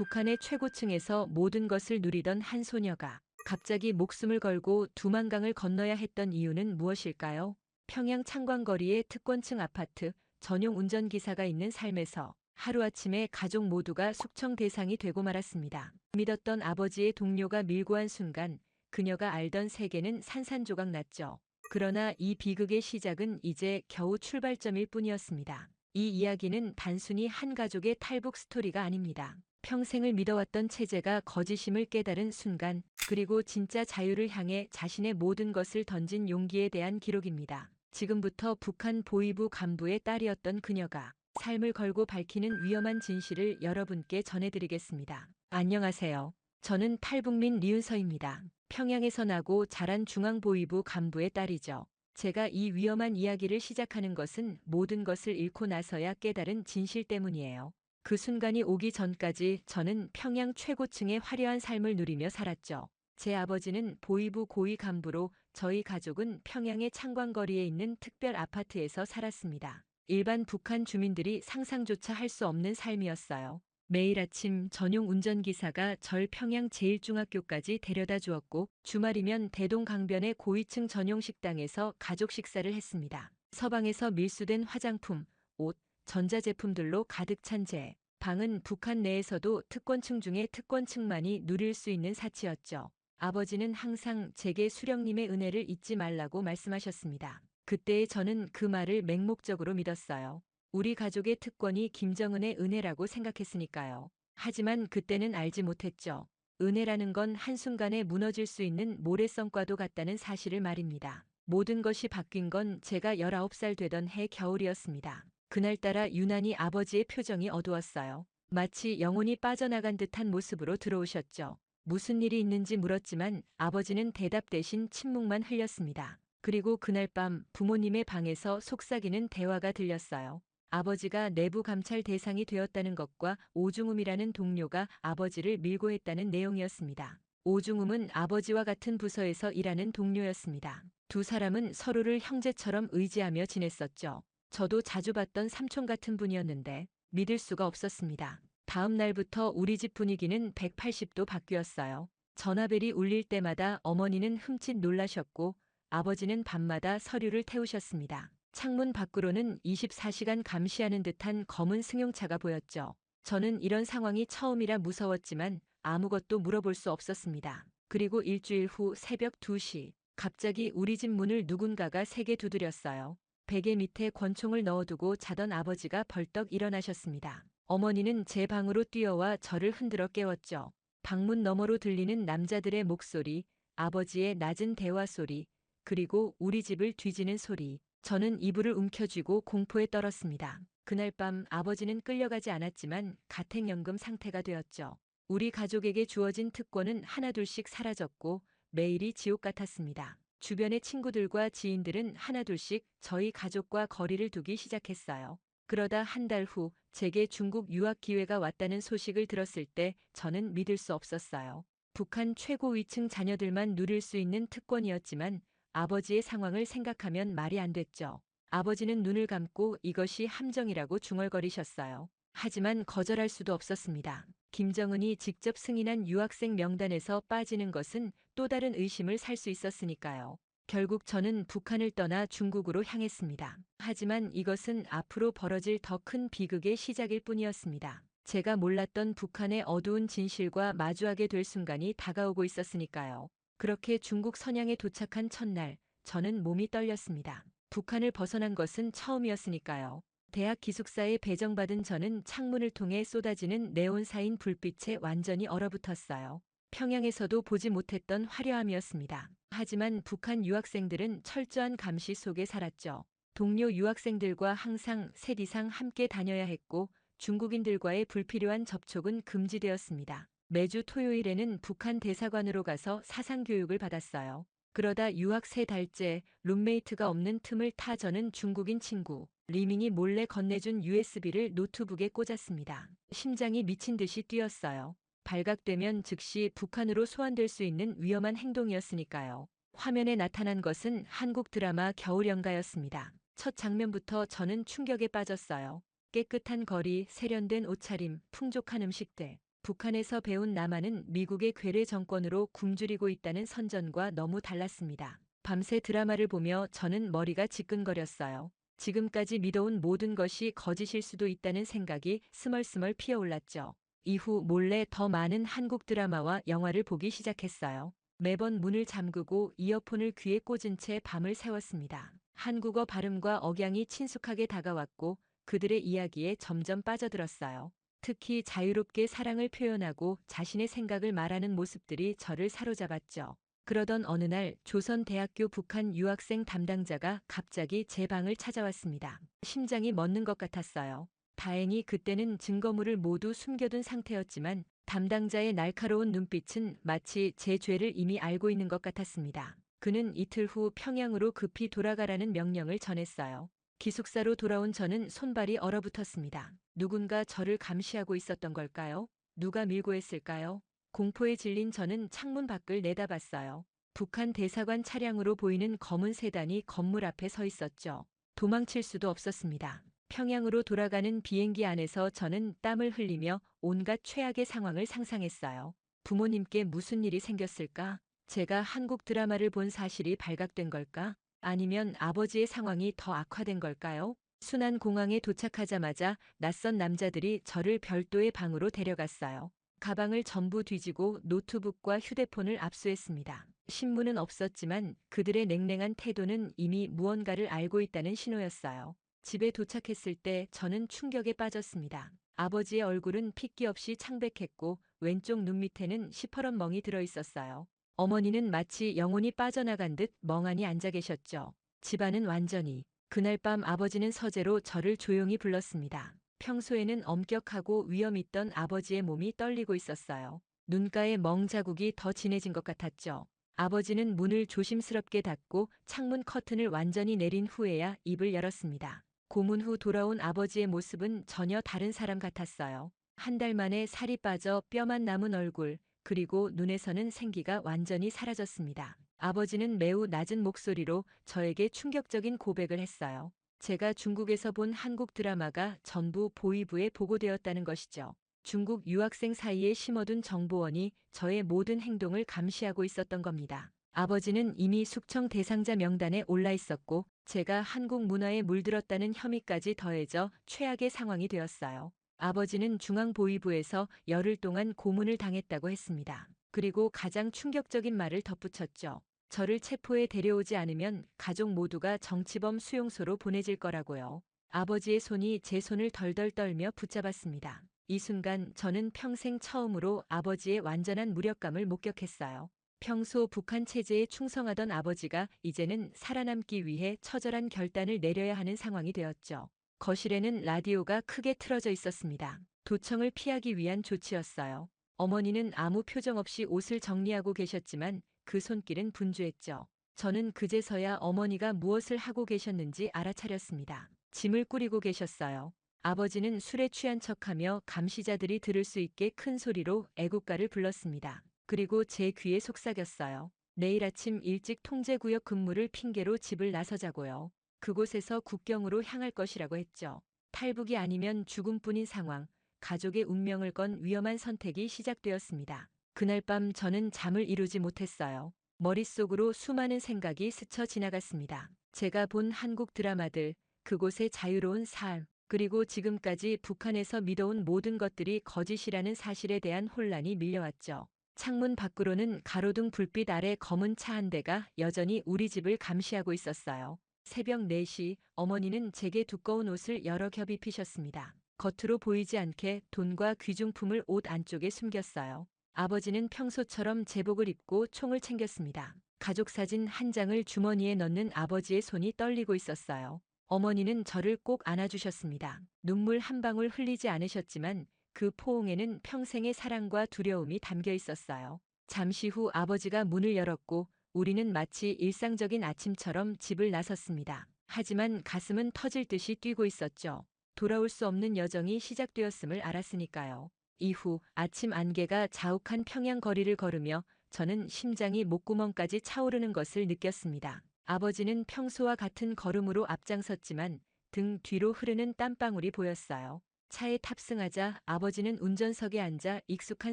북한의 최고층에서 모든 것을 누리던 한 소녀가 갑자기 목숨을 걸고 두만강을 건너야 했던 이유는 무엇일까요? 평양 창광거리의 특권층 아파트 전용 운전기사가 있는 삶에서 하루아침에 가족 모두가 숙청 대상이 되고 말았습니다. 믿었던 아버지의 동료가 밀고 한 순간 그녀가 알던 세계는 산산조각 났죠. 그러나 이 비극의 시작은 이제 겨우 출발점일 뿐이었습니다. 이 이야기는 단순히 한 가족의 탈북 스토리가 아닙니다. 평생을 믿어왔던 체제가 거짓임을 깨달은 순간, 그리고 진짜 자유를 향해 자신의 모든 것을 던진 용기에 대한 기록입니다. 지금부터 북한 보위부 간부의 딸이었던 그녀가 삶을 걸고 밝히는 위험한 진실을 여러분께 전해드리겠습니다. 안녕하세요. 저는 탈북민 리은서입니다. 평양에서 나고 자란 중앙보위부 간부의 딸이죠. 제가 이 위험한 이야기를 시작하는 것은 모든 것을 잃고 나서야 깨달은 진실 때문이에요. 그 순간이 오기 전까지 저는 평양 최고층의 화려한 삶을 누리며 살았죠. 제 아버지는 보위부 고위 간부로 저희 가족은 평양의 창광거리에 있는 특별 아파트에서 살았습니다. 일반 북한 주민들이 상상조차 할 수 없는 삶이었어요. 매일 아침 전용 운전기사가 절 평양 제1중학교까지 데려다 주었고 주말이면 대동강변의 고위층 전용 식당에서 가족 식사를 했습니다. 서방에서 밀수된 화장품, 옷, 전자제품들로 가득 찬 제 방은 북한 내에서도 특권층 중에 특권층만이 누릴 수 있는 사치였죠. 아버지는 항상 제게 수령님의 은혜를 잊지 말라고 말씀하셨습니다. 그때의 저는 그 말을 맹목적으로 믿었어요. 우리 가족의 특권이 김정은의 은혜라고 생각했으니까요. 하지만 그때는 알지 못했죠. 은혜라는 건 한순간에 무너질 수 있는 모래성과도 같다는 사실을 말입니다. 모든 것이 바뀐 건 제가 19살 되던 해 겨울이었습니다. 그날따라 유난히 아버지의 표정이 어두웠어요. 마치 영혼이 빠져나간 듯한 모습으로 들어오셨죠. 무슨 일이 있는지 물었지만 아버지는 대답 대신 침묵만 흘렸습니다. 그리고 그날 밤 부모님의 방에서 속삭이는 대화가 들렸어요. 아버지가 내부 감찰 대상이 되었다는 것과 오중움이라는 동료가 아버지를 밀고 했다는 내용이었습니다. 오중움은 아버지와 같은 부서에서 일하는 동료였습니다. 두 사람은 서로를 형제처럼 의지하며 지냈었죠. 저도 자주 봤던 삼촌 같은 분이었는데 믿을 수가 없었습니다. 다음 날부터 우리 집 분위기는 180도 바뀌었어요. 전화벨이 울릴 때마다 어머니는 흠칫 놀라셨고 아버지는 밤마다 서류를 태우셨습니다. 창문 밖으로는 24시간 감시하는 듯한 검은 승용차가 보였죠. 저는 이런 상황이 처음이라 무서웠지만 아무것도 물어볼 수 없었습니다. 그리고 일주일 후 새벽 2시, 갑자기 우리 집 문을 누군가가 세게 두드렸어요. 베개 밑에 권총을 넣어두고 자던 아버지가 벌떡 일어나셨습니다. 어머니는 제 방으로 뛰어와 저를 흔들어 깨웠죠. 방문 너머로 들리는 남자들의 목소리, 아버지의 낮은 대화 소리, 그리고 우리 집을 뒤지는 소리. 저는 이불을 움켜쥐고 공포에 떨었습니다. 그날 밤 아버지는 끌려가지 않았지만 가택연금 상태가 되었죠. 우리 가족에게 주어진 특권은 하나둘씩 사라졌고 매일이 지옥 같았습니다. 주변의 친구들과 지인들은 하나둘씩 저희 가족과 거리를 두기 시작했어요. 그러다 한 달 후 제게 중국 유학 기회가 왔다는 소식을 들었을 때 저는 믿을 수 없었어요. 북한 최고위층 자녀들만 누릴 수 있는 특권이었지만 아버지의 상황을 생각하면 말이 안 됐죠. 아버지는 눈을 감고 이것이 함정이라고 중얼거리셨어요. 하지만 거절할 수도 없었습니다. 김정은이 직접 승인한 유학생 명단에서 빠지는 것은 또 다른 의심을 살 수 있었으니까요. 결국 저는 북한을 떠나 중국으로 향했습니다. 하지만 이것은 앞으로 벌어질 더 큰 비극의 시작일 뿐이었습니다. 제가 몰랐던 북한의 어두운 진실과 마주하게 될 순간이 다가오고 있었으니까요. 그렇게 중국 선양에 도착한 첫날, 저는 몸이 떨렸습니다. 북한을 벗어난 것은 처음이었으니까요. 대학 기숙사에 배정받은 저는 창문을 통해 쏟아지는 네온사인 불빛에 완전히 얼어붙었어요. 평양에서도 보지 못했던 화려함이었습니다. 하지만 북한 유학생들은 철저한 감시 속에 살았죠. 동료 유학생들과 항상 셋 이상 함께 다녀야 했고 중국인들과의 불필요한 접촉은 금지되었습니다. 매주 토요일에는 북한 대사관으로 가서 사상교육을 받았어요. 그러다 유학 3달째 룸메이트가 없는 틈을 타 저는 중국인 친구 리밍이 몰래 건네준 USB를 노트북에 꽂았습니다. 심장이 미친 듯이 뛰었어요. 발각되면 즉시 북한으로 소환될 수 있는 위험한 행동이었으니까요. 화면에 나타난 것은 한국 드라마 겨울연가였습니다. 첫 장면부터 저는 충격에 빠졌어요. 깨끗한 거리, 세련된 옷차림, 풍족한 음식들. 북한에서 배운 남한은 미국의 괴뢰 정권으로 굶주리고 있다는 선전과 너무 달랐습니다. 밤새 드라마를 보며 저는 머리가 지끈거렸어요. 지금까지 믿어온 모든 것이 거짓일 수도 있다는 생각이 스멀스멀 피어올랐죠. 이후 몰래 더 많은 한국 드라마와 영화를 보기 시작했어요. 매번 문을 잠그고 이어폰을 귀에 꽂은 채 밤을 새웠습니다. 한국어 발음과 억양이 친숙하게 다가왔고 그들의 이야기에 점점 빠져들었어요. 특히 자유롭게 사랑을 표현하고 자신의 생각을 말하는 모습들이 저를 사로잡았죠. 그러던 어느 날 조선대학교 북한 유학생 담당자가 갑자기 제 방을 찾아왔습니다. 심장이 멎는 것 같았어요. 다행히 그때는 증거물을 모두 숨겨둔 상태였지만 담당자의 날카로운 눈빛은 마치 제 죄를 이미 알고 있는 것 같았습니다. 그는 이틀 후 평양으로 급히 돌아가라는 명령을 전했어요. 기숙사로 돌아온 저는 손발이 얼어붙었습니다. 누군가 저를 감시하고 있었던 걸까요? 누가 밀고 했을까요? 공포에 질린 저는 창문 밖을 내다봤어요. 북한 대사관 차량으로 보이는 검은 세단이 건물 앞에 서 있었죠. 도망칠 수도 없었습니다. 평양으로 돌아가는 비행기 안에서 저는 땀을 흘리며 온갖 최악의 상황을 상상했어요. 부모님께 무슨 일이 생겼을까? 제가 한국 드라마를 본 사실이 발각된 걸까? 아니면 아버지의 상황이 더 악화된 걸까요? 순안 공항에 도착하자마자 낯선 남자들이 저를 별도의 방으로 데려갔어요. 가방을 전부 뒤지고 노트북과 휴대폰을 압수했습니다. 신문은 없었지만 그들의 냉랭한 태도는 이미 무언가를 알고 있다는 신호였어요. 집에 도착했을 때 저는 충격에 빠졌습니다. 아버지의 얼굴은 핏기 없이 창백했고 왼쪽 눈 밑에는 시퍼런 멍이 들어 있었어요. 어머니는 마치 영혼이 빠져나간 듯 멍하니 앉아 계셨죠. 집안은 완전히. 그날 밤 아버지는 서재로 저를 조용히 불렀습니다. 평소에는 엄격하고 위험 있던 아버지의 몸이 떨리고 있었어요. 눈가에 멍 자국이 더 진해진 것 같았죠. 아버지는 문을 조심스럽게 닫고 창문 커튼을 완전히 내린 후에야 입을 열었습니다. 고문 후 돌아온 아버지의 모습은 전혀 다른 사람 같았어요. 한 달 만에 살이 빠져 뼈만 남은 얼굴, 그리고 눈에서는 생기가 완전히 사라졌습니다. 아버지는 매우 낮은 목소리로 저에게 충격적인 고백을 했어요. 제가 중국에서 본 한국 드라마가 전부 보위부에 보고되었다는 것이죠. 중국 유학생 사이에 심어둔 정보원이 저의 모든 행동을 감시하고 있었던 겁니다. 아버지는 이미 숙청 대상자 명단에 올라 있었고 제가 한국 문화에 물들었다는 혐의까지 더해져 최악의 상황이 되었어요. 아버지는 중앙보위부에서 열흘 동안 고문을 당했다고 했습니다. 그리고 가장 충격적인 말을 덧붙였죠. 저를 체포에 데려오지 않으면 가족 모두가 정치범 수용소로 보내질 거라고요. 아버지의 손이 제 손을 덜덜 떨며 붙잡았습니다. 이 순간 저는 평생 처음으로 아버지의 완전한 무력감을 목격했어요. 평소 북한 체제에 충성하던 아버지가 이제는 살아남기 위해 처절한 결단을 내려야 하는 상황이 되었죠. 거실에는 라디오가 크게 틀어져 있었습니다. 도청을 피하기 위한 조치였어요. 어머니는 아무 표정 없이 옷을 정리하고 계셨지만 그 손길은 분주했죠. 저는 그제서야 어머니가 무엇을 하고 계셨는지 알아차렸습니다. 짐을 꾸리고 계셨어요. 아버지는 술에 취한 척하며 감시자들이 들을 수 있게 큰 소리로 애국가를 불렀습니다. 그리고 제 귀에 속삭였어요. 내일 아침 일찍 통제구역 근무를 핑계로 집을 나서자고요. 그곳에서 국경으로 향할 것이라고 했죠. 탈북이 아니면 죽음뿐인 상황, 가족의 운명을 건 위험한 선택이 시작되었습니다. 그날 밤 저는 잠을 이루지 못했어요. 머릿속으로 수많은 생각이 스쳐 지나갔습니다. 제가 본 한국 드라마들, 그곳의 자유로운 삶, 그리고 지금까지 북한에서 믿어온 모든 것들이 거짓이라는 사실에 대한 혼란이 밀려왔죠. 창문 밖으로는 가로등 불빛 아래 검은 차 한 대가 여전히 우리 집을 감시하고 있었어요. 새벽 4시 어머니는 제게 두꺼운 옷을 여러 겹 입히셨습니다. 겉으로 보이지 않게 돈과 귀중품을 옷 안쪽에 숨겼어요. 아버지는 평소처럼 제복을 입고 총을 챙겼습니다. 가족 사진 한 장을 주머니에 넣는 아버지의 손이 떨리고 있었어요. 어머니는 저를 꼭 안아주셨습니다. 눈물 한 방울 흘리지 않으셨지만 그 포옹에는 평생의 사랑과 두려움이 담겨 있었어요. 잠시 후 아버지가 문을 열었고 우리는 마치 일상적인 아침처럼 집을 나섰습니다. 하지만 가슴은 터질 듯이 뛰고 있었죠. 돌아올 수 없는 여정이 시작되었음을 알았으니까요. 이후 아침 안개가 자욱한 평양 거리를 걸으며 저는 심장이 목구멍까지 차오르는 것을 느꼈습니다. 아버지는 평소와 같은 걸음으로 앞장섰지만 등 뒤로 흐르는 땀방울이 보였어요. 차에 탑승하자 아버지는 운전석에 앉아 익숙한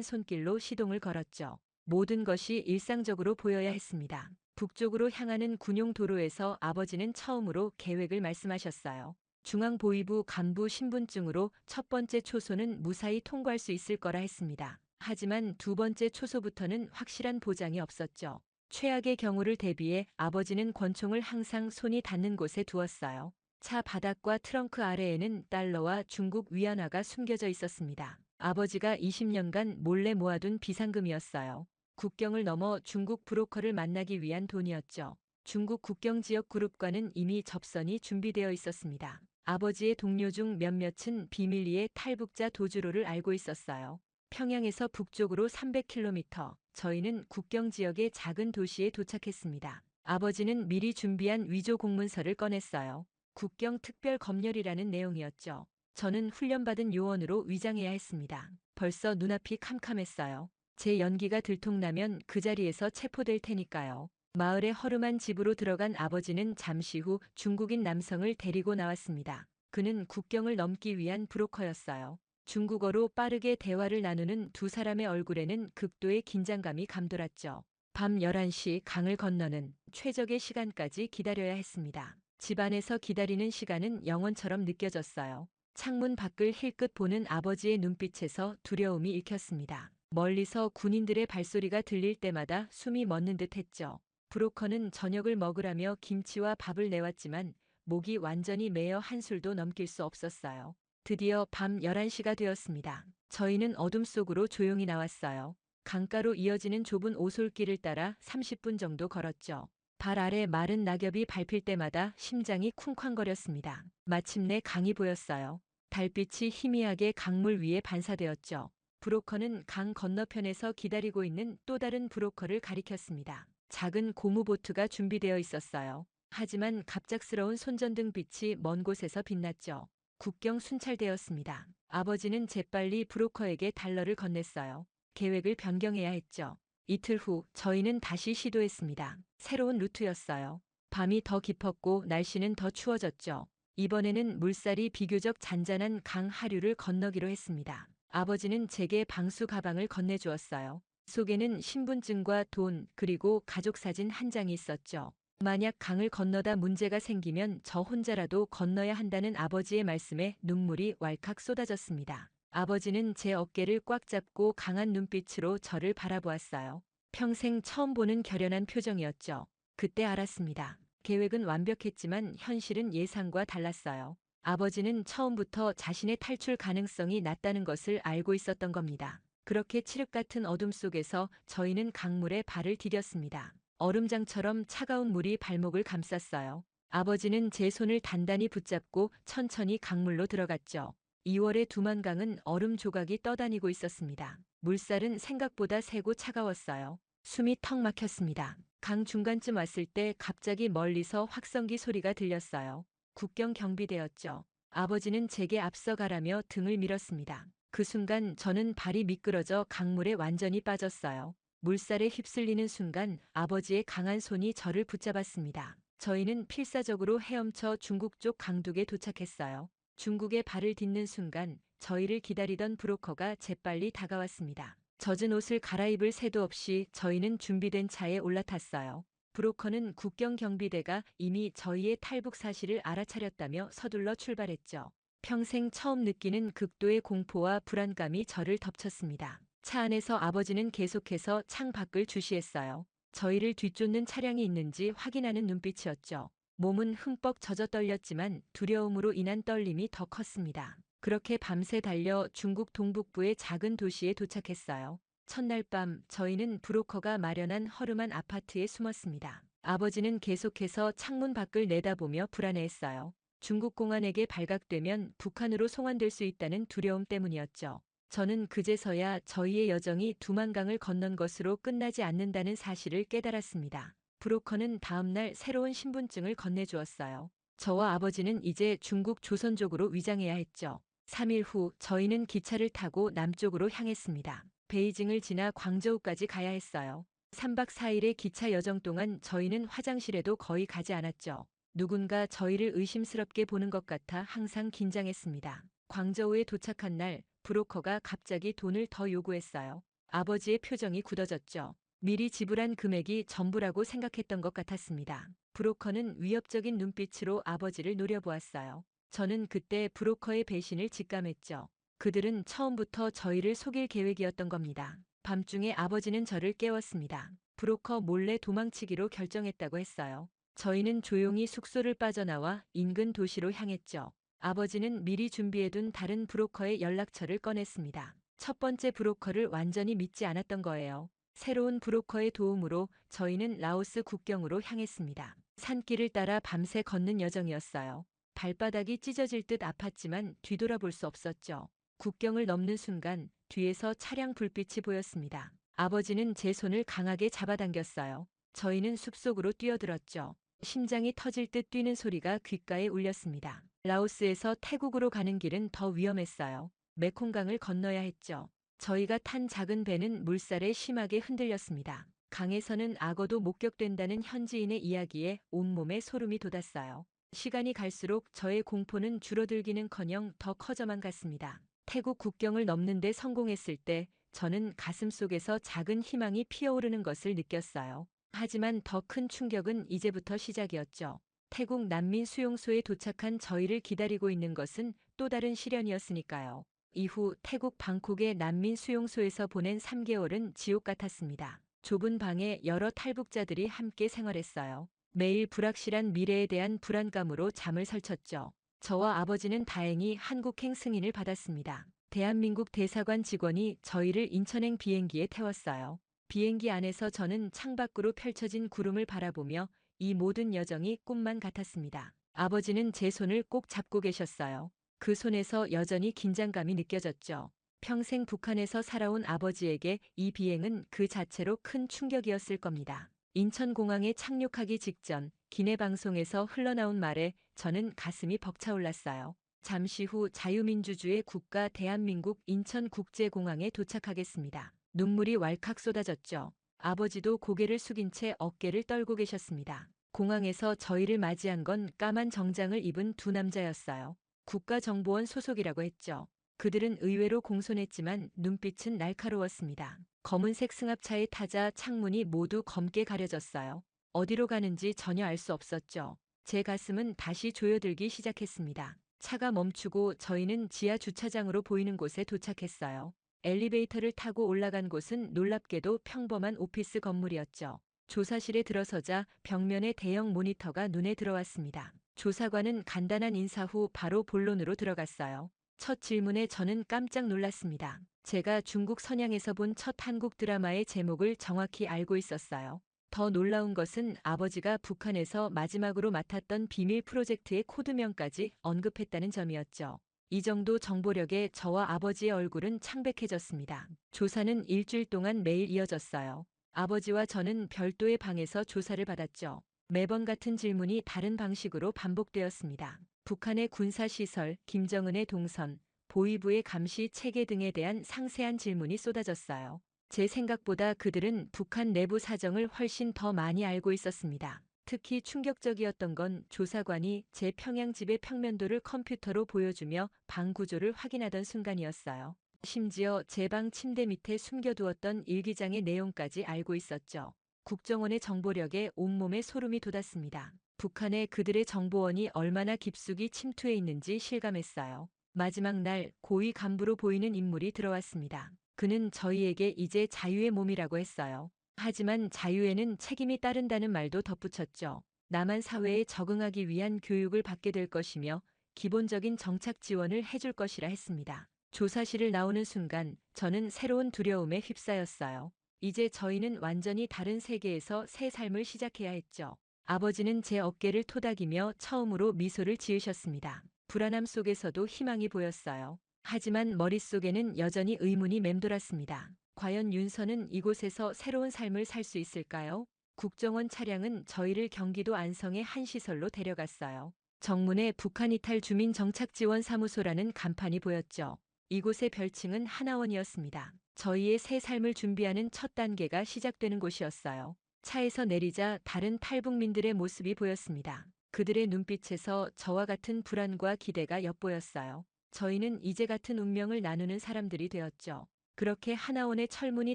손길로 시동을 걸었죠. 모든 것이 일상적으로 보여야 했습니다. 북쪽으로 향하는 군용 도로에서 아버지는 처음으로 계획을 말씀하셨어요. 중앙보위부 간부 신분증으로 첫 번째 초소는 무사히 통과할 수 있을 거라 했습니다. 하지만 두 번째 초소부터는 확실한 보장이 없었죠. 최악의 경우를 대비해 아버지는 권총을 항상 손이 닿는 곳에 두었어요. 차 바닥과 트렁크 아래에는 달러와 중국 위안화가 숨겨져 있었습니다. 아버지가 20년간 몰래 모아둔 비상금이었어요. 국경을 넘어 중국 브로커를 만나기 위한 돈이었죠. 중국 국경 지역 그룹과는 이미 접선이 준비되어 있었습니다. 아버지의 동료 중 몇몇은 비밀리에 탈북자 도주로를 알고 있었어요. 평양에서 북쪽으로 300km, 저희는 국경 지역의 작은 도시에 도착했습니다. 아버지는 미리 준비한 위조 공문서를 꺼냈어요. 국경 특별 검열이라는 내용이었죠. 저는 훈련받은 요원으로 위장해야 했습니다. 벌써 눈앞이 캄캄했어요. 제 연기가 들통나면 그 자리에서 체포될 테니까요. 마을의 허름한 집으로 들어간 아버지는 잠시 후 중국인 남성을 데리고 나왔습니다. 그는 국경을 넘기 위한 브로커였어요. 중국어로 빠르게 대화를 나누는 두 사람의 얼굴에는 극도의 긴장감이 감돌았죠. 밤 11시 강을 건너는 최적의 시간까지 기다려야 했습니다. 집 안에서 기다리는 시간은 영원처럼 느껴졌어요. 창문 밖을 힐끗 보는 아버지의 눈빛에서 두려움이 읽혔습니다. 멀리서 군인들의 발소리가 들릴 때마다 숨이 멎는 듯 했죠. 브로커는 저녁을 먹으라며 김치와 밥을 내왔지만 목이 완전히 메어 한술도 넘길 수 없었어요. 드디어 밤 11시가 되었습니다. 저희는 어둠 속으로 조용히 나왔어요. 강가로 이어지는 좁은 오솔길을 따라 30분 정도 걸었죠. 발 아래 마른 낙엽이 밟힐 때마다 심장이 쿵쾅거렸습니다. 마침내 강이 보였어요. 달빛이 희미하게 강물 위에 반사되었죠. 브로커는 강 건너편에서 기다리고 있는 또 다른 브로커를 가리켰습니다. 작은 고무보트가 준비되어 있었어요. 하지만 갑작스러운 손전등 빛이 먼 곳에서 빛났죠. 국경 순찰되었습니다. 아버지는 재빨리 브로커에게 달러를 건넸어요. 계획을 변경해야 했죠. 이틀 후 저희는 다시 시도했습니다. 새로운 루트였어요. 밤이 더 깊었고 날씨는 더 추워졌죠. 이번에는 물살이 비교적 잔잔한 강 하류를 건너기로 했습니다. 아버지는 제게 방수 가방을 건네주었어요. 속에는 신분증과 돈, 그리고 가족 사진 한 장이 있었죠. 만약 강을 건너다 문제가 생기면 저 혼자라도 건너야 한다는 아버지의 말씀에 눈물이 왈칵 쏟아졌습니다. 아버지는 제 어깨를 꽉 잡고 강한 눈빛으로 저를 바라보았어요. 평생 처음 보는 결연한 표정이었죠. 그때 알았습니다. 계획은 완벽했지만 현실은 예상과 달랐어요. 아버지는 처음부터 자신의 탈출 가능성이 낮다는 것을 알고 있었던 겁니다. 그렇게 칠흑 같은 어둠 속에서 저희는 강물에 발을 디뎠습니다. 얼음장처럼 차가운 물이 발목을 감쌌어요. 아버지는 제 손을 단단히 붙잡고 천천히 강물로 들어갔죠. 2월의 두만강은 얼음 조각이 떠다니고 있었습니다. 물살은 생각보다 세고 차가웠어요. 숨이 턱 막혔습니다. 강 중간쯤 왔을 때 갑자기 멀리서 확성기 소리가 들렸어요. 국경 경비대였죠. 아버지는 제게 앞서가라며 등을 밀었습니다. 그 순간 저는 발이 미끄러져 강물에 완전히 빠졌어요. 물살에 휩쓸리는 순간 아버지의 강한 손이 저를 붙잡았습니다. 저희는 필사적으로 헤엄쳐 중국 쪽 강둑에 도착했어요. 중국에 발을 딛는 순간 저희를 기다리던 브로커가 재빨리 다가왔습니다. 젖은 옷을 갈아입을 새도 없이 저희는 준비된 차에 올라탔어요. 브로커는 국경 경비대가 이미 저희의 탈북 사실을 알아차렸다며 서둘러 출발했죠. 평생 처음 느끼는 극도의 공포와 불안감이 저를 덮쳤습니다. 차 안에서 아버지는 계속해서 창 밖을 주시했어요. 저희를 뒤쫓는 차량이 있는지 확인하는 눈빛이었죠. 몸은 흠뻑 젖어 떨렸지만 두려움으로 인한 떨림이 더 컸습니다. 그렇게 밤새 달려 중국 동북부의 작은 도시에 도착했어요. 첫날 밤 저희는 브로커가 마련한 허름한 아파트에 숨었습니다. 아버지는 계속해서 창문 밖을 내다보며 불안해했어요. 중국 공안에게 발각되면 북한으로 송환될 수 있다는 두려움 때문이었죠. 저는 그제서야 저희의 여정이 두만강을 건넌 것으로 끝나지 않는다는 사실을 깨달았습니다. 브로커는 다음날 새로운 신분증을 건네주었어요. 저와 아버지는 이제 중국 조선족으로 위장해야 했죠. 3일 후 저희는 기차를 타고 남쪽으로 향했습니다. 베이징을 지나 광저우까지 가야 했어요. 3박 4일의 기차 여정 동안 저희는 화장실에도 거의 가지 않았죠. 누군가 저희를 의심스럽게 보는 것 같아 항상 긴장했습니다. 광저우에 도착한 날 브로커가 갑자기 돈을 더 요구했어요. 아버지의 표정이 굳어졌죠. 미리 지불한 금액이 전부라고 생각했던 것 같았습니다. 브로커는 위협적인 눈빛으로 아버지를 노려보았어요. 저는 그때 브로커의 배신을 직감했죠. 그들은 처음부터 저희를 속일 계획이었던 겁니다. 밤중에 아버지는 저를 깨웠습니다. 브로커 몰래 도망치기로 결정했다고 했어요. 저희는 조용히 숙소를 빠져나와 인근 도시로 향했죠. 아버지는 미리 준비해둔 다른 브로커의 연락처를 꺼냈습니다. 첫 번째 브로커를 완전히 믿지 않았던 거예요. 새로운 브로커의 도움으로 저희는 라오스 국경으로 향했습니다. 산길을 따라 밤새 걷는 여정이었어요. 발바닥이 찢어질 듯 아팠지만 뒤돌아볼 수 없었죠. 국경을 넘는 순간 뒤에서 차량 불빛이 보였습니다. 아버지는 제 손을 강하게 잡아당겼어요. 저희는 숲속으로 뛰어들었죠. 심장이 터질 듯 뛰는 소리가 귓가에 울렸습니다. 라오스에서 태국으로 가는 길은 더 위험했어요. 메콩강을 건너야 했죠. 저희가 탄 작은 배는 물살에 심하게 흔들렸습니다. 강에서는 악어도 목격된다는 현지인의 이야기에 온몸에 소름이 돋았어요. 시간이 갈수록 저의 공포는 줄어들기는커녕 더 커져만 갔습니다. 태국 국경을 넘는 데 성공했을 때 저는 가슴속에서 작은 희망이 피어오르는 것을 느꼈어요. 하지만 더 큰 충격은 이제부터 시작이었죠. 태국 난민 수용소에 도착한 저희를 기다리고 있는 것은 또 다른 시련이었으니까요. 이후 태국 방콕의 난민 수용소에서 보낸 3개월은 지옥 같았습니다. 좁은 방에 여러 탈북자들이 함께 생활했어요. 매일 불확실한 미래에 대한 불안감으로 잠을 설쳤죠. 저와 아버지는 다행히 한국행 승인을 받았습니다. 대한민국 대사관 직원이 저희를 인천행 비행기에 태웠어요. 비행기 안에서 저는 창밖으로 펼쳐진 구름을 바라보며 이 모든 여정이 꿈만 같았습니다. 아버지는 제 손을 꼭 잡고 계셨어요. 그 손에서 여전히 긴장감이 느껴졌죠. 평생 북한에서 살아온 아버지에게 이 비행은 그 자체로 큰 충격이었을 겁니다. 인천공항에 착륙하기 직전 기내 방송에서 흘러나온 말에 저는 가슴이 벅차올랐어요. 잠시 후 자유민주주의 국가 대한민국 인천국제공항에 도착하겠습니다. 눈물이 왈칵 쏟아졌죠. 아버지도 고개를 숙인 채 어깨를 떨고 계셨습니다. 공항에서 저희를 맞이한 건 까만 정장을 입은 두 남자였어요. 국가정보원 소속이라고 했죠. 그들은 의외로 공손했지만 눈빛은 날카로웠습니다. 검은색 승합차에 타자 창문이 모두 검게 가려졌어요. 어디로 가는지 전혀 알 수 없었죠. 제 가슴은 다시 조여들기 시작했습니다. 차가 멈추고 저희는 지하 주차장으로 보이는 곳에 도착했어요. 엘리베이터를 타고 올라간 곳은 놀랍게도 평범한 오피스 건물이었죠. 조사실에 들어서자 벽면에 대형 모니터가 눈에 들어왔습니다. 조사관은 간단한 인사 후 바로 본론으로 들어갔어요. 첫 질문에 저는 깜짝 놀랐습니다. 제가 중국 선양에서 본 첫 한국 드라마의 제목을 정확히 알고 있었어요. 더 놀라운 것은 아버지가 북한에서 마지막으로 맡았던 비밀 프로젝트의 코드명까지 언급했다는 점이었죠. 이 정도 정보력에 저와 아버지의 얼굴은 창백해졌습니다. 조사는 일주일 동안 매일 이어졌어요. 아버지와 저는 별도의 방에서 조사를 받았죠. 매번 같은 질문이 다른 방식으로 반복되었습니다. 북한의 군사시설, 김정은의 동선, 보위부의 감시 체계 등에 대한 상세한 질문이 쏟아졌어요. 제 생각보다 그들은 북한 내부 사정을 훨씬 더 많이 알고 있었습니다. 특히 충격적이었던 건 조사관이 제 평양 집의 평면도를 컴퓨터로 보여주며 방 구조를 확인하던 순간이었어요. 심지어 제 방 침대 밑에 숨겨두었던 일기장의 내용까지 알고 있었죠. 국정원의 정보력에 온몸에 소름이 돋았습니다. 북한에 그들의 정보원이 얼마나 깊숙이 침투해 있는지 실감했어요. 마지막 날 고위 간부로 보이는 인물이 들어왔습니다. 그는 저희에게 이제 자유의 몸이라고 했어요. 하지만 자유에는 책임이 따른다는 말도 덧붙였죠. 남한 사회에 적응하기 위한 교육을 받게 될 것이며 기본적인 정착 지원을 해줄 것이라 했습니다. 조사실을 나오는 순간 저는 새로운 두려움에 휩싸였어요. 이제 저희는 완전히 다른 세계에서 새 삶을 시작해야 했죠. 아버지는 제 어깨를 토닥이며 처음으로 미소를 지으셨습니다. 불안함 속에서도 희망이 보였어요. 하지만 머릿속에는 여전히 의문이 맴돌았습니다. 과연 윤서는 이곳에서 새로운 삶을 살 수 있을까요? 국정원 차량은 저희를 경기도 안성의 한 시설로 데려갔어요. 정문에 북한 이탈 주민 정착 지원 사무소라는 간판이 보였죠. 이곳의 별칭은 하나원이었습니다. 저희의 새 삶을 준비하는 첫 단계가 시작되는 곳이었어요. 차에서 내리자 다른 탈북민들의 모습이 보였습니다. 그들의 눈빛에서 저와 같은 불안과 기대가 엿보였어요. 저희는 이제 같은 운명을 나누는 사람들이 되었죠. 그렇게 하나원의 철문이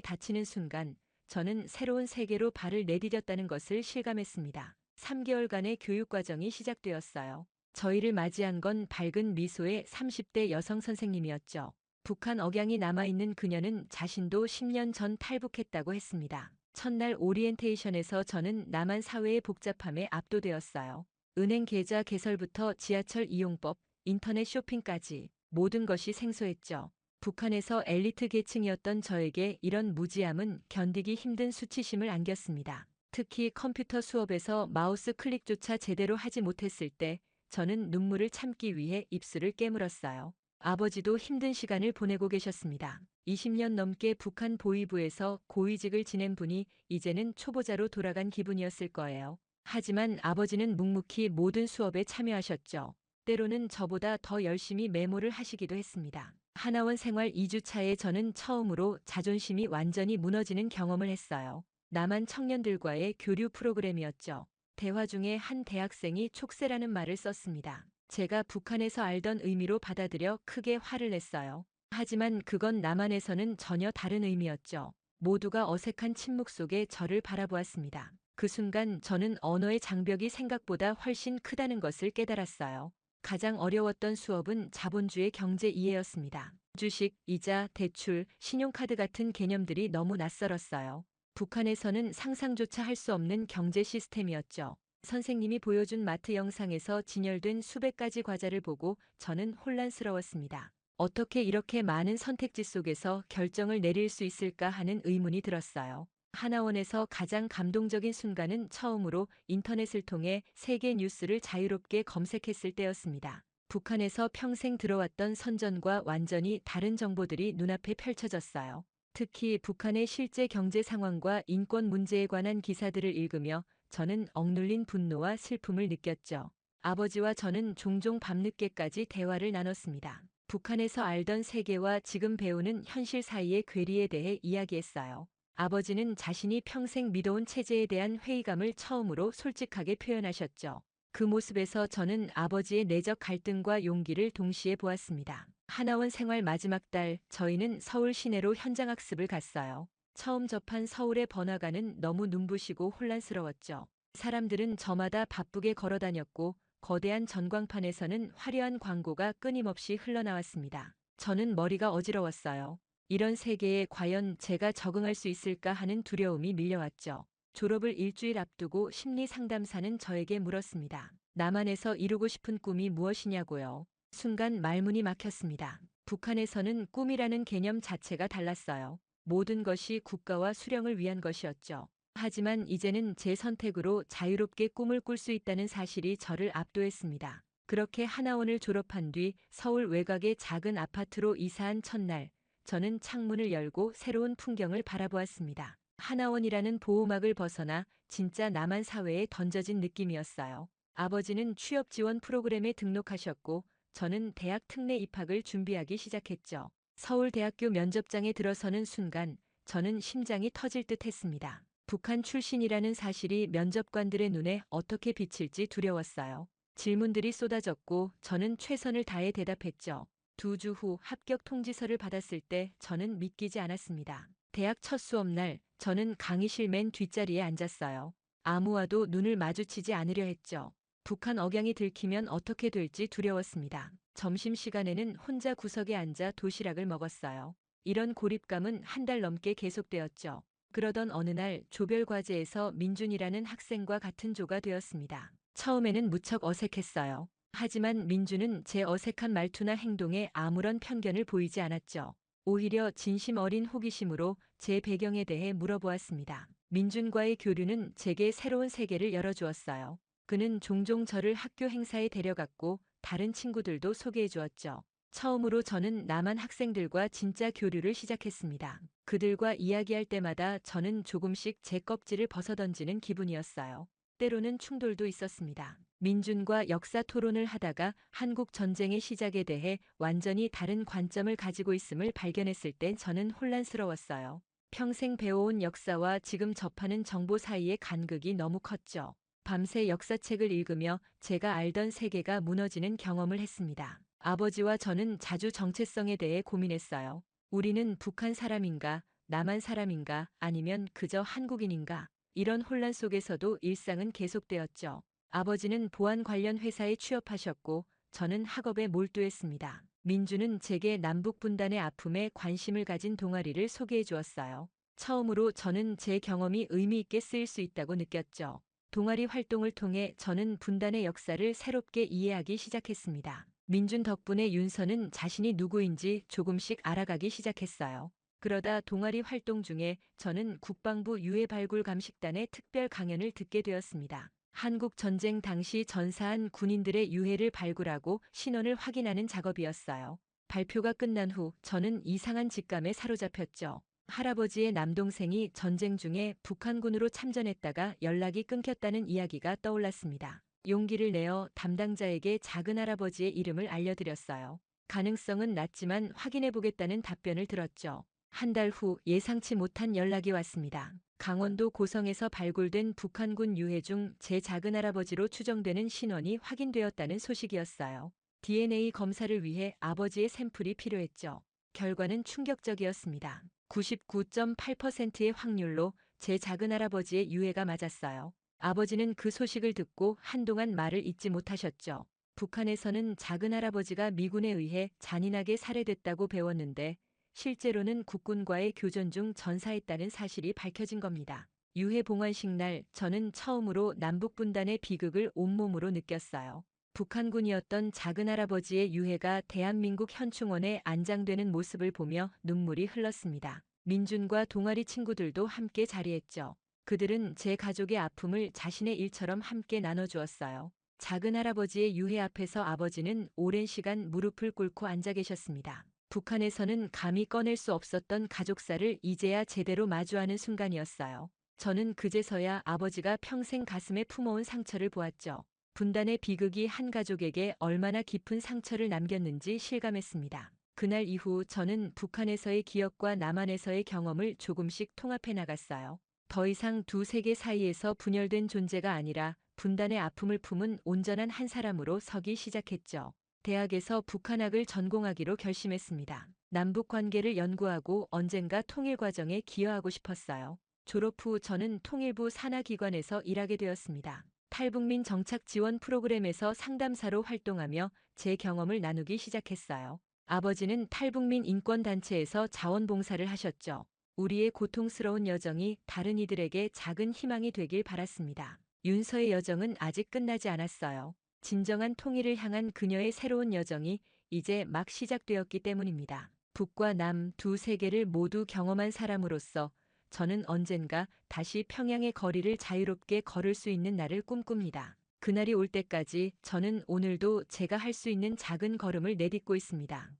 닫히는 순간 저는 새로운 세계로 발을 내디뎠다는 것을 실감했습니다. 3개월간의 교육 과정이 시작되었어요. 저희를 맞이한 건 밝은 미소의 30대 여성 선생님이었죠. 북한 억양이 남아있는 그녀는 자신도 10년 전 탈북했다고 했습니다. 첫날 오리엔테이션에서 저는 남한 사회의 복잡함에 압도되었어요. 은행 계좌 개설부터 지하철 이용법, 인터넷 쇼핑까지 모든 것이 생소했죠. 북한에서 엘리트 계층이었던 저에게 이런 무지함은 견디기 힘든 수치심을 안겼습니다. 특히 컴퓨터 수업에서 마우스 클릭조차 제대로 하지 못했을 때 저는 눈물을 참기 위해 입술을 깨물었어요. 아버지도 힘든 시간을 보내고 계셨습니다. 20년 넘게 북한 보위부에서 고위직을 지낸 분이 이제는 초보자로 돌아간 기분이었을 거예요. 하지만 아버지는 묵묵히 모든 수업에 참여하셨죠. 때로는 저보다 더 열심히 메모를 하시기도 했습니다. 하나원 생활 2주차에 저는 처음으로 자존심이 완전히 무너지는 경험을 했어요. 남한 청년들과의 교류 프로그램이었죠. 대화 중에 한 대학생이 촉새라는 말을 썼습니다. 제가 북한에서 알던 의미로 받아들여 크게 화를 냈어요. 하지만 그건 남한에서는 전혀 다른 의미였죠. 모두가 어색한 침묵 속에 저를 바라보았습니다. 그 순간 저는 언어의 장벽이 생각보다 훨씬 크다는 것을 깨달았어요. 가장 어려웠던 수업은 자본주의 경제 이해였습니다. 주식, 이자, 대출, 신용카드 같은 개념들이 너무 낯설었어요. 북한에서는 상상조차 할 수 없는 경제 시스템이었죠. 선생님이 보여준 마트 영상에서 진열된 수백 가지 과자를 보고 저는 혼란스러웠습니다. 어떻게 이렇게 많은 선택지 속에서 결정을 내릴 수 있을까 하는 의문이 들었어요. 하나원에서 가장 감동적인 순간은 처음으로 인터넷을 통해 세계 뉴스를 자유롭게 검색했을 때였습니다. 북한에서 평생 들어왔던 선전과 완전히 다른 정보들이 눈앞에 펼쳐졌어요. 특히 북한의 실제 경제 상황과 인권 문제에 관한 기사들을 읽으며 저는 억눌린 분노와 슬픔을 느꼈죠. 아버지와 저는 종종 밤늦게까지 대화를 나눴습니다. 북한에서 알던 세계와 지금 배우는 현실 사이의 괴리에 대해 이야기했어요. 아버지는 자신이 평생 믿어온 체제에 대한 회의감을 처음으로 솔직하게 표현하셨죠. 그 모습에서 저는 아버지의 내적 갈등과 용기를 동시에 보았습니다. 하나원 생활 마지막 달, 저희는 서울 시내로 현장학습을 갔어요. 처음 접한 서울의 번화가는 너무 눈부시고 혼란스러웠죠. 사람들은 저마다 바쁘게 걸어다녔고 거대한 전광판에서는 화려한 광고가 끊임없이 흘러나왔습니다. 저는 머리가 어지러웠어요. 이런 세계에 과연 제가 적응할 수 있을까 하는 두려움이 밀려왔죠. 졸업을 일주일 앞두고 심리 상담사는 저에게 물었습니다. 남한에서 이루고 싶은 꿈이 무엇이냐고요. 순간 말문이 막혔습니다. 북한에서는 꿈이라는 개념 자체가 달랐어요. 모든 것이 국가와 수령을 위한 것이었죠. 하지만 이제는 제 선택으로 자유롭게 꿈을 꿀 수 있다는 사실이 저를 압도했습니다. 그렇게 하나원을 졸업한 뒤 서울 외곽의 작은 아파트로 이사한 첫날, 저는 창문을 열고 새로운 풍경을 바라보았습니다. 하나원이라는 보호막을 벗어나 진짜 남한 사회에 던져진 느낌이었어요. 아버지는 취업 지원 프로그램에 등록하셨고 저는 대학 특례 입학을 준비하기 시작했죠. 서울대학교 면접장에 들어서는 순간 저는 심장이 터질 듯 했습니다. 북한 출신이라는 사실이 면접관들의 눈에 어떻게 비칠지 두려웠어요. 질문들이 쏟아졌고 저는 최선을 다해 대답했죠. 2주 후 합격 통지서를 받았을 때 저는 믿기지 않았습니다. 대학 첫 수업날 저는 강의실 맨 뒷자리에 앉았어요. 아무와도 눈을 마주치지 않으려 했죠. 북한 억양이 들키면 어떻게 될지 두려웠습니다. 점심시간에는 혼자 구석에 앉아 도시락을 먹었어요. 이런 고립감은 한 달 넘게 계속되었죠. 그러던 어느 날 조별과제에서 민준이라는 학생과 같은 조가 되었습니다. 처음에는 무척 어색했어요. 하지만 민준은 제 어색한 말투나 행동에 아무런 편견을 보이지 않았죠. 오히려 진심 어린 호기심으로 제 배경에 대해 물어보았습니다. 민준과의 교류는 제게 새로운 세계를 열어주었어요. 그는 종종 저를 학교 행사에 데려갔고 다른 친구들도 소개해 주었죠. 처음으로 저는 남한 학생들과 진짜 교류를 시작했습니다. 그들과 이야기할 때마다 저는 조금씩 제 껍질을 벗어던지는 기분이었어요. 때로는 충돌도 있었습니다. 민준과 역사 토론을 하다가 한국 전쟁의 시작에 대해 완전히 다른 관점을 가지고 있음을 발견했을 때 저는 혼란스러웠어요. 평생 배워온 역사와 지금 접하는 정보 사이의 간극이 너무 컸죠. 밤새 역사책을 읽으며 제가 알던 세계가 무너지는 경험을 했습니다. 아버지와 저는 자주 정체성에 대해 고민했어요. 우리는 북한 사람인가, 남한 사람인가, 아니면 그저 한국인인가? 이런 혼란 속에서도 일상은 계속되었죠. 아버지는 보안 관련 회사에 취업하셨고, 저는 학업에 몰두했습니다. 민주는 제게 남북 분단의 아픔에 관심을 가진 동아리를 소개해 주었어요. 처음으로 저는 제 경험이 의미 있게 쓰일 수 있다고 느꼈죠. 동아리 활동을 통해 저는 분단의 역사를 새롭게 이해하기 시작했습니다. 민준 덕분에 윤서는 자신이 누구인지 조금씩 알아가기 시작했어요. 그러다 동아리 활동 중에 저는 국방부 유해 발굴 감식단의 특별 강연을 듣게 되었습니다. 한국 전쟁 당시 전사한 군인들의 유해를 발굴하고 신원을 확인하는 작업이었어요. 발표가 끝난 후 저는 이상한 직감에 사로잡혔죠. 할아버지의 남동생이 전쟁 중에 북한군으로 참전했다가 연락이 끊겼다는 이야기가 떠올랐습니다. 용기를 내어 담당자에게 작은 할아버지의 이름을 알려드렸어요. 가능성은 낮지만 확인해보겠다는 답변을 들었죠. 한 달 후 예상치 못한 연락이 왔습니다. 강원도 고성에서 발굴된 북한군 유해 중 제 작은 할아버지로 추정되는 신원이 확인되었다는 소식이었어요. DNA 검사를 위해 아버지의 샘플이 필요했죠. 결과는 충격적이었습니다. 99.8%의 확률로 제 작은 할아버지의 유해가 맞았어요. 아버지는 그 소식을 듣고 한동안 말을 잇지 못하셨죠. 북한에서는 작은 할아버지가 미군에 의해 잔인하게 살해됐다고 배웠는데 실제로는 국군과의 교전 중 전사했다는 사실이 밝혀진 겁니다. 유해 봉환식 날 저는 처음으로 남북분단의 비극을 온몸으로 느꼈어요. 북한군이었던 작은 할아버지의 유해가 대한민국 현충원에 안장되는 모습을 보며 눈물이 흘렀습니다. 민준과 동아리 친구들도 함께 자리했죠. 그들은 제 가족의 아픔을 자신의 일처럼 함께 나눠주었어요. 작은 할아버지의 유해 앞에서 아버지는 오랜 시간 무릎을 꿇고 앉아 계셨습니다. 북한에서는 감히 꺼낼 수 없었던 가족사를 이제야 제대로 마주하는 순간이었어요. 저는 그제서야 아버지가 평생 가슴에 품어온 상처를 보았죠. 분단의 비극이 한 가족에게 얼마나 깊은 상처를 남겼는지 실감했습니다. 그날 이후 저는 북한에서의 기억과 남한에서의 경험을 조금씩 통합해 나갔어요. 더 이상 두 세계 사이에서 분열된 존재가 아니라 분단의 아픔을 품은 온전한 한 사람으로 서기 시작했죠. 대학에서 북한학을 전공하기로 결심했습니다. 남북 관계를 연구하고 언젠가 통일 과정에 기여하고 싶었어요. 졸업 후 저는 통일부 산하기관에서 일하게 되었습니다. 탈북민 정착 지원 프로그램에서 상담사로 활동하며 제 경험을 나누기 시작했어요. 아버지는 탈북민 인권단체에서 자원봉사를 하셨죠. 우리의 고통스러운 여정이 다른 이들에게 작은 희망이 되길 바랐습니다. 윤서의 여정은 아직 끝나지 않았어요. 진정한 통일을 향한 그녀의 새로운 여정이 이제 막 시작되었기 때문입니다. 북과 남 두 세계를 모두 경험한 사람으로서 저는 언젠가 다시 평양의 거리를 자유롭게 걸을 수 있는 날을 꿈꿉니다. 그날이 올 때까지 저는 오늘도 제가 할 수 있는 작은 걸음을 내딛고 있습니다.